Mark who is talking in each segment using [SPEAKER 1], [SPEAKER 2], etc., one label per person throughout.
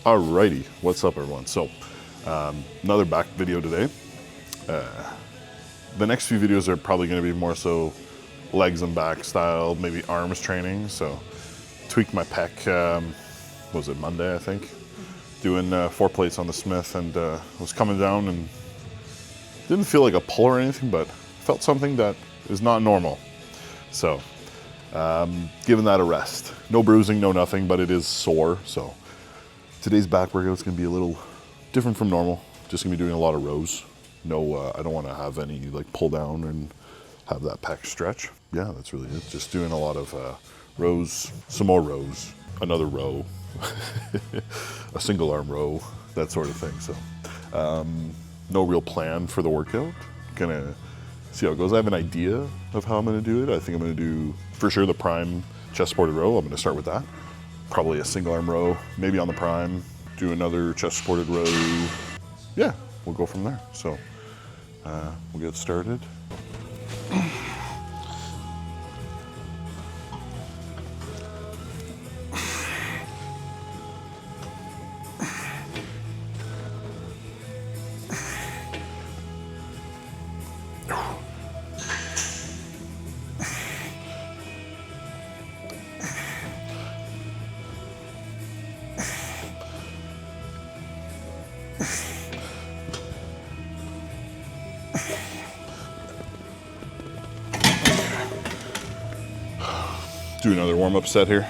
[SPEAKER 1] Alrighty, what's up everyone? So, another back video today. The next few videos are probably going to be more so legs and back style, maybe arms training. So, tweaked my pec, was it Monday I think? Doing 4 plates on the Smith, and was coming down and didn't feel like a pull or anything, but felt something that is not normal. So, giving that a rest. No bruising, no nothing, but it is sore. So, today's back workout is going to be a little different from normal. Just going to be doing a lot of rows. No, I don't want to have any like pull down and have that pec stretch. Yeah, that's really it. Just doing a lot of rows, some more rows, another row, a single arm row, that sort of thing. So, no real plan for the workout. Gonna see how it goes. I have an idea of how I'm going to do it. I think I'm going to do, for sure, the prime chest supported row. I'm going to start with that. Probably a single arm row, maybe on the prime, do another chest supported row. Yeah, we'll go from there. So we'll get started. Do another warm-up set here.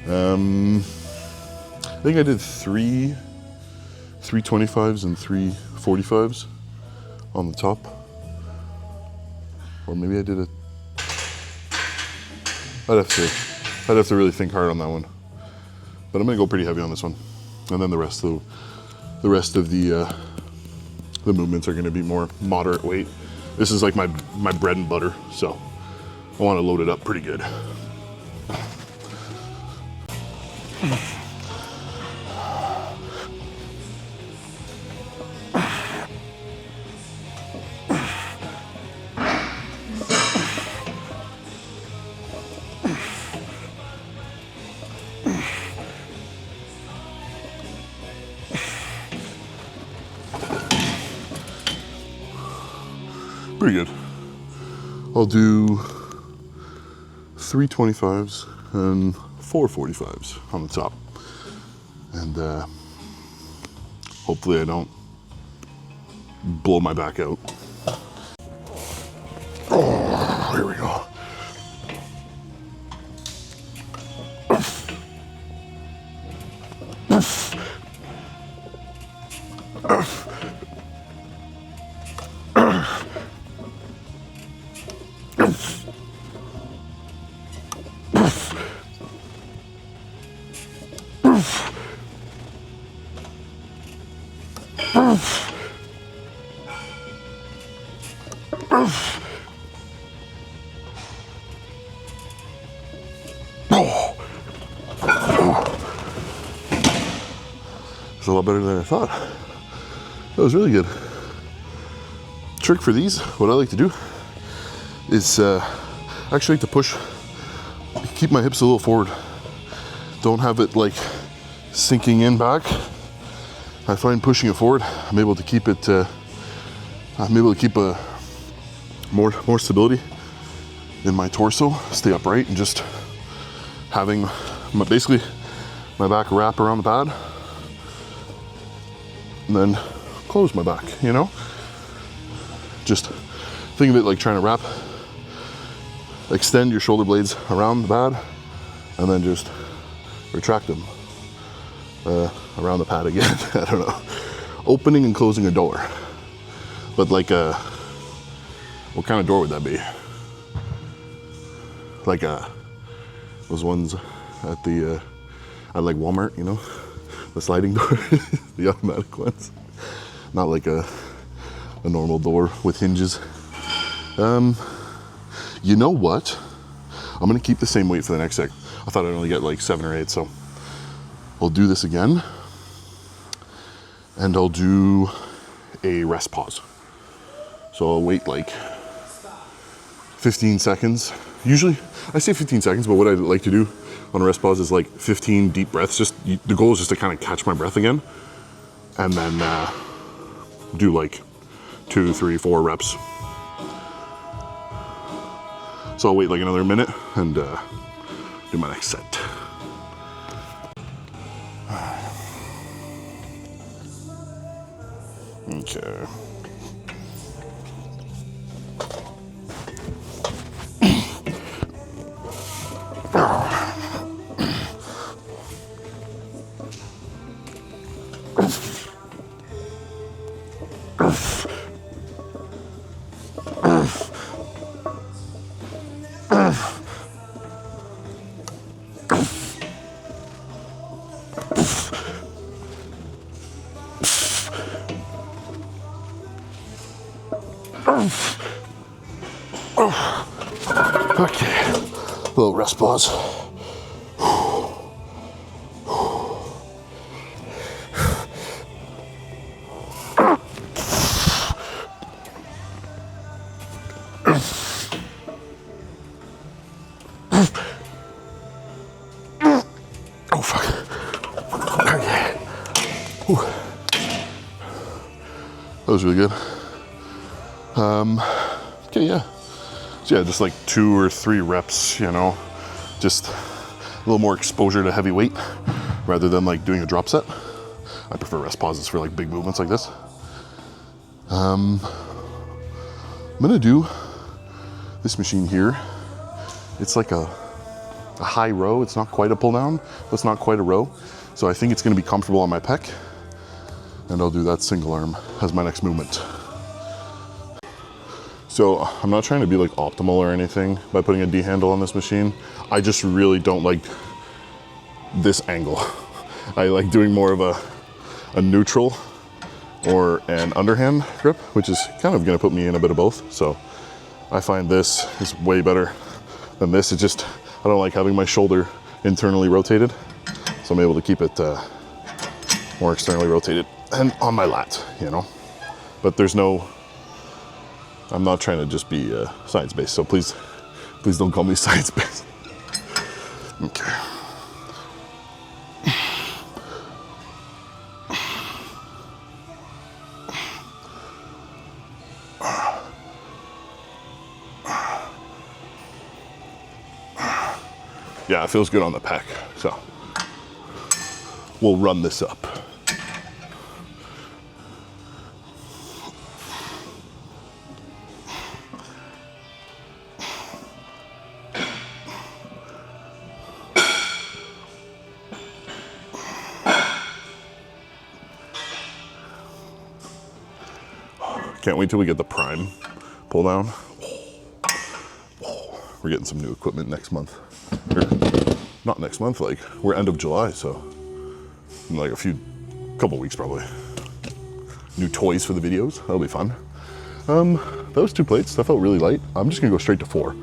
[SPEAKER 1] I think I did three 25s and 3 45s on the top. Or maybe I did I'd have to really think hard on that one. But I'm gonna go pretty heavy on this one. And then the rest of the movements are gonna be more moderate weight. This is like my bread and butter, so I wanna load it up pretty good. Pretty good. I'll do 3 25s and 4 45s on the top. And hopefully I don't blow my back out. Oh, here we go. It's a lot better than I thought. That was really good. Trick for these, what I like to do is actually like to push, keep my hips a little forward. Don't have it like sinking in back. I find pushing it forward, I'm able to keep it, I'm able to keep a more stability in my torso, stay upright, and just having basically my back wrap around the pad and then close my back, you know? Just think of it like trying to extend your shoulder blades around the pad and then just retract them around the pad again. I don't know. Opening and closing a door. But like what kind of door would that be? Like those ones at like Walmart, you know? The sliding door, the automatic ones. Not like a normal door with hinges. You know what? I'm gonna keep the same weight for the next sec. I thought I'd only get like 7 or 8, so I'll do this again. And I'll do a rest pause. So I'll wait like 15 seconds. Usually, I say 15 seconds, but what I like to do on a rest pause is like 15 deep breaths. The goal is just to kind of catch my breath again, and then do like 2, 3, 4 reps. So I'll wait like another minute and do my next set. Okay. Okay, little rest pause. Oh fuck. Okay. Whew. That was really good. Okay, yeah. So yeah, just like 2 or 3 reps, you know, just a little more exposure to heavy weight rather than like doing a drop set. I prefer rest pauses for like big movements like this. I'm gonna do this machine here. It's like a high row. It's not quite a pull down, but it's not quite a row. So I think it's gonna be comfortable on my pec, and I'll do that single arm as my next movement. So I'm not trying to be like optimal or anything by putting a D handle on this machine. I just really don't like this angle. I like doing more of a neutral or an underhand grip, which is kind of gonna put me in a bit of both. So I find this is way better than this. It's just, I don't like having my shoulder internally rotated. So I'm able to keep it more externally rotated and on my lat, you know. But there's no, I'm not trying to just be science-based, so please don't call me science-based. Okay. Yeah, it feels good on the pec, so we'll run this up. Can't wait till we get the prime pull down. We're getting some new equipment next month. Or not next month, like we're end of July, so in like couple weeks probably. New toys for the videos, that'll be fun. Those 2 plates, that felt really light. I'm just gonna go straight to 4.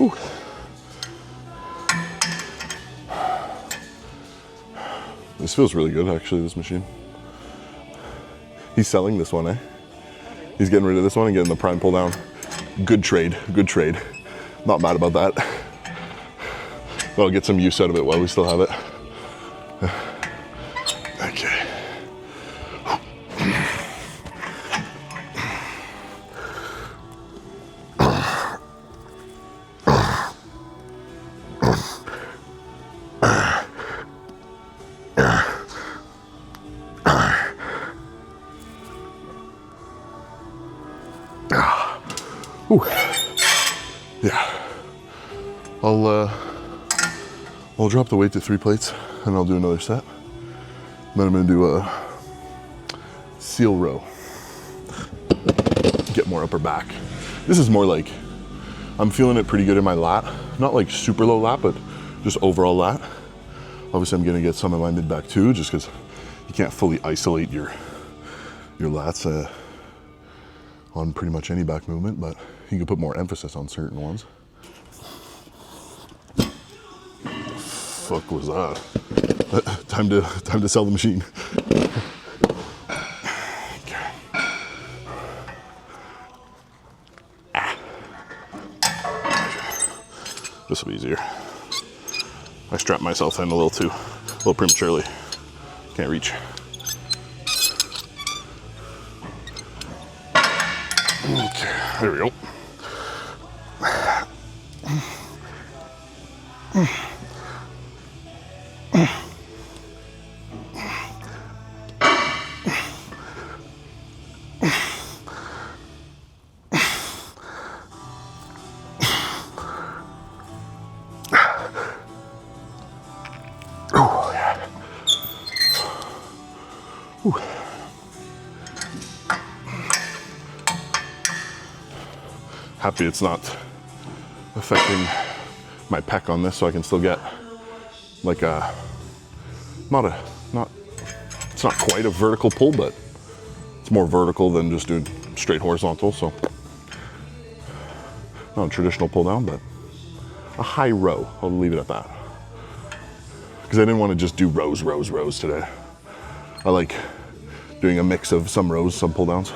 [SPEAKER 1] Ooh. This feels really good, actually, this machine. He's selling this one, eh? He's getting rid of this one and getting the prime pull down. Good trade, good trade. Not mad about that. But I'll get some use out of it while we still have it. Okay. Ooh. Yeah. I'll I'll drop the weight to 3 plates and I'll do another set. Then I'm gonna do a seal row. Get more upper back. This is more like, I'm feeling it pretty good in my lat. Not like super low lat, but just overall lat. Obviously I'm gonna get some in my mid back too, just because you can't fully isolate your lats on pretty much any back movement, but you can put more emphasis on certain ones. Fuck was that? Time to sell the machine. Okay. This will be easier. I strapped myself in a little prematurely. Can't reach. Okay, there we go. Oh, yeah. Whew. Happy it's not affecting my pec on this, so I can still get like it's not quite a vertical pull, but it's more vertical than just doing straight horizontal. So not a traditional pull down, but a high row. I'll leave it at that, because I didn't want to just do rows today. I like doing a mix of some rows, some pull downs.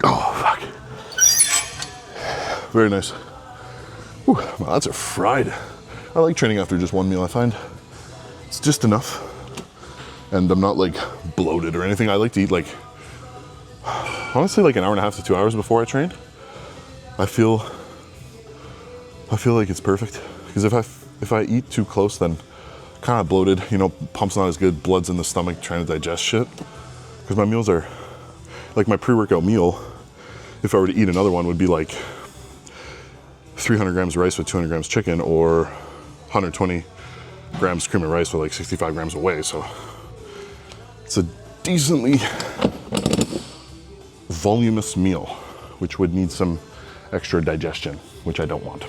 [SPEAKER 1] Oh, fuck. Very nice. Whew, my lats are fried. I like training after just one meal. I find it's just enough. And I'm not like bloated or anything. I like to eat like, honestly, like an hour and a half to 2 hours before I train. I feel like it's perfect. Because if I eat too close, then kind of bloated, you know, pump's not as good, blood's in the stomach trying to digest shit. Because my meals are, like my pre-workout meal, if I were to eat another one, would be like 300 grams of rice with 200 grams chicken, or 120 grams cream of rice with like 65 grams of whey. So it's a decently voluminous meal, which would need some extra digestion, which I don't want.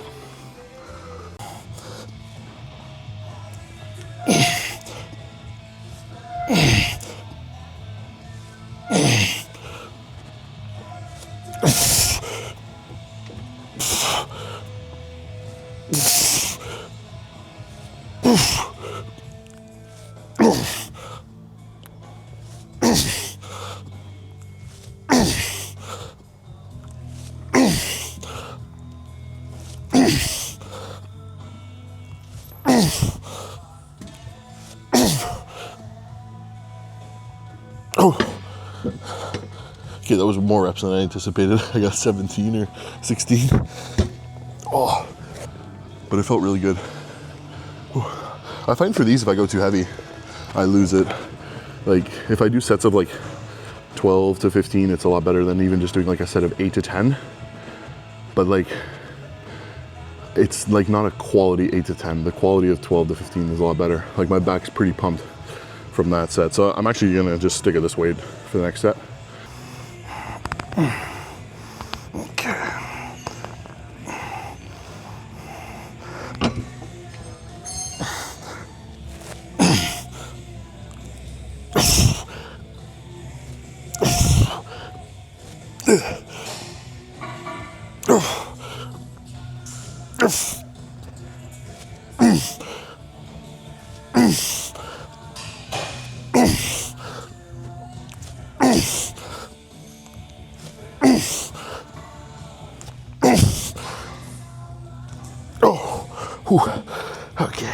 [SPEAKER 1] Oh, okay, that was more reps than I anticipated. I got 17 or 16. Oh, but it felt really good. I find for these, if I go too heavy, I lose it. Like if I do sets of like 12 to 15, it's a lot better than even just doing like a set of 8 to 10. But like, it's like not a quality 8 to 10. The quality of 12 to 15 is a lot better. Like my back's pretty pumped from that set. So I'm actually gonna just stick at this weight for the next set. Okay. Okay.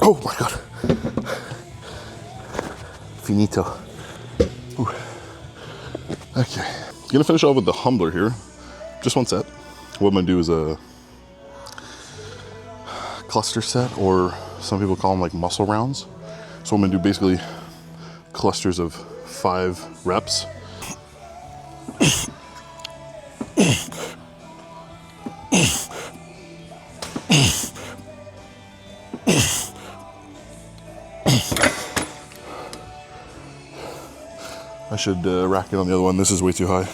[SPEAKER 1] Oh my God. Finito. Ooh. Okay. Gonna finish off with the humbler here. Just one set. What I'm gonna do is a cluster set, or some people call them like muscle rounds. So I'm gonna do basically clusters of 5 reps. I should rack it on the other one. This is way too high.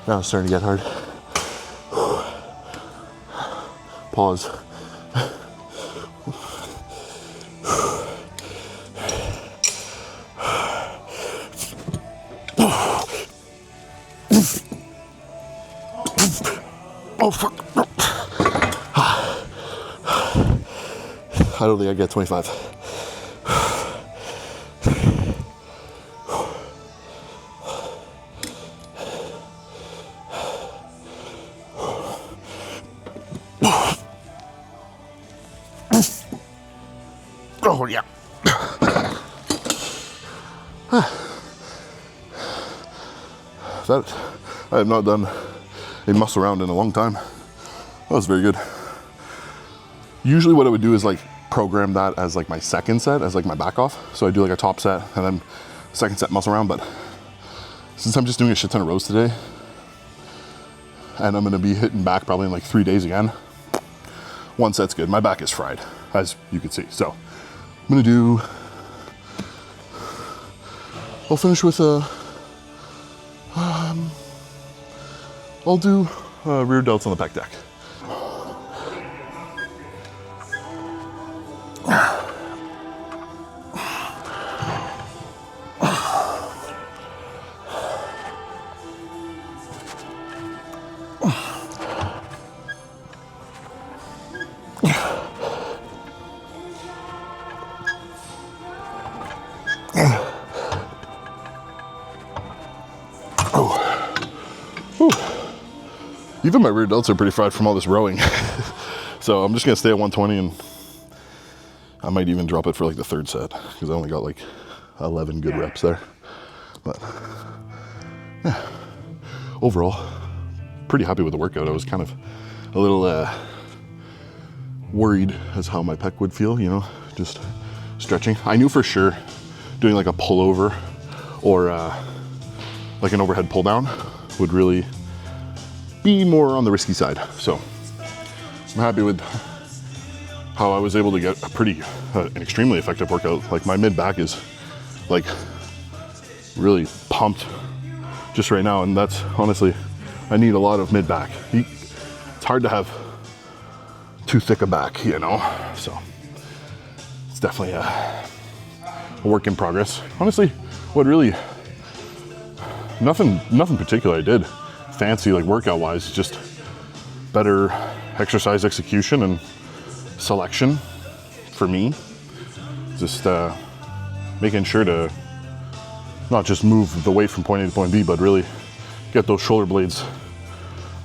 [SPEAKER 1] Now it's starting to get hard. Pause. Oh fuck. I don't think I get 25. Oh yeah. That I have not done a muscle round in a long time. That was very good. Usually what I would do is like program that as like my second set, as like my back off. So I do like a top set and then second set muscle round. But since I'm just doing a shit ton of rows today, and I'm gonna be hitting back probably in like 3 days again, one set's good. My back is fried, as you can see. So I'm gonna do, I'll finish with a, I'll do rear delts on the pec deck. Even my rear delts are pretty fried from all this rowing. So I'm just gonna stay at 120, and I might even drop it for like the third set because I only got like 11 good reps there. But yeah, overall, pretty happy with the workout. I was kind of a little worried as how my pec would feel, you know, just stretching. I knew for sure doing like a pullover or like an overhead pull down would really be more on the risky side. So I'm happy with how I was able to get a pretty, an extremely effective workout. Like my mid back is like really pumped just right now. And that's honestly, I need a lot of mid back. It's hard to have too thick a back, you know? So it's definitely a work in progress. Honestly, what really, nothing particular I did fancy like workout wise, just better exercise execution and selection for me. Just making sure to not just move the weight from point A to point B, but really get those shoulder blades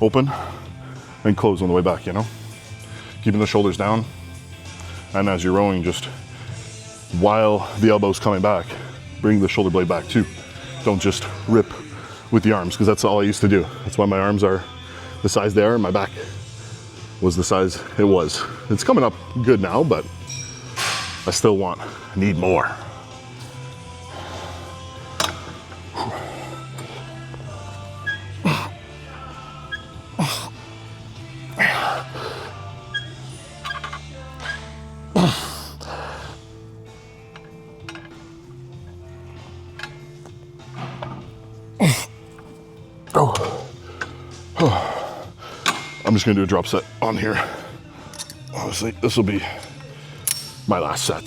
[SPEAKER 1] open and close on the way back, you know? Keeping the shoulders down, and as you're rowing, just while the elbow's coming back, bring the shoulder blade back too. Don't just rip with the arms, because that's all I used to do. That's why my arms are the size they are, and my back was the size it was. It's coming up good now, but I still need more. just gonna do a drop set on here. Obviously, this will be my last set.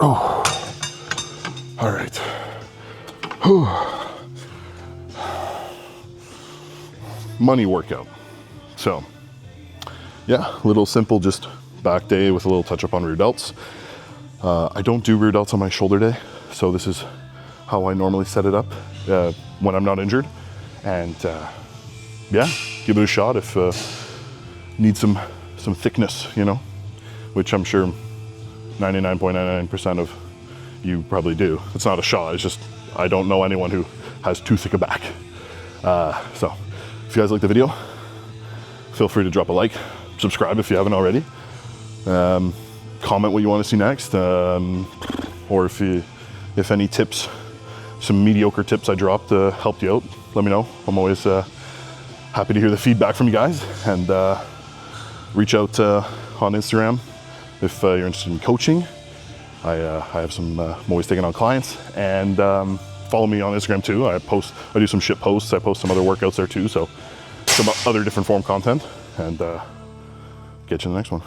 [SPEAKER 1] Oh, all right. Whew. Money workout. So, yeah, little simple, just back day with a little touch up on rear delts. I don't do rear delts on my shoulder day, so this is how I normally set it up when I'm not injured. And yeah, give it a shot if need some thickness, you know, which I'm sure 99.99% of you probably do. It's not a shot, it's just I don't know anyone who has too thick a back. So if you guys like the video, feel free to drop a like, subscribe if you haven't already. Comment what you want to see next, or if any tips, some mediocre tips I dropped helped you out, let me know. I'm always happy to hear the feedback from you guys, and reach out on Instagram if you're interested in coaching. I have some, I'm always taking on clients, and follow me on Instagram too. I do some shit posts. I post some other workouts there too, so some other different form content, and get you in the next one.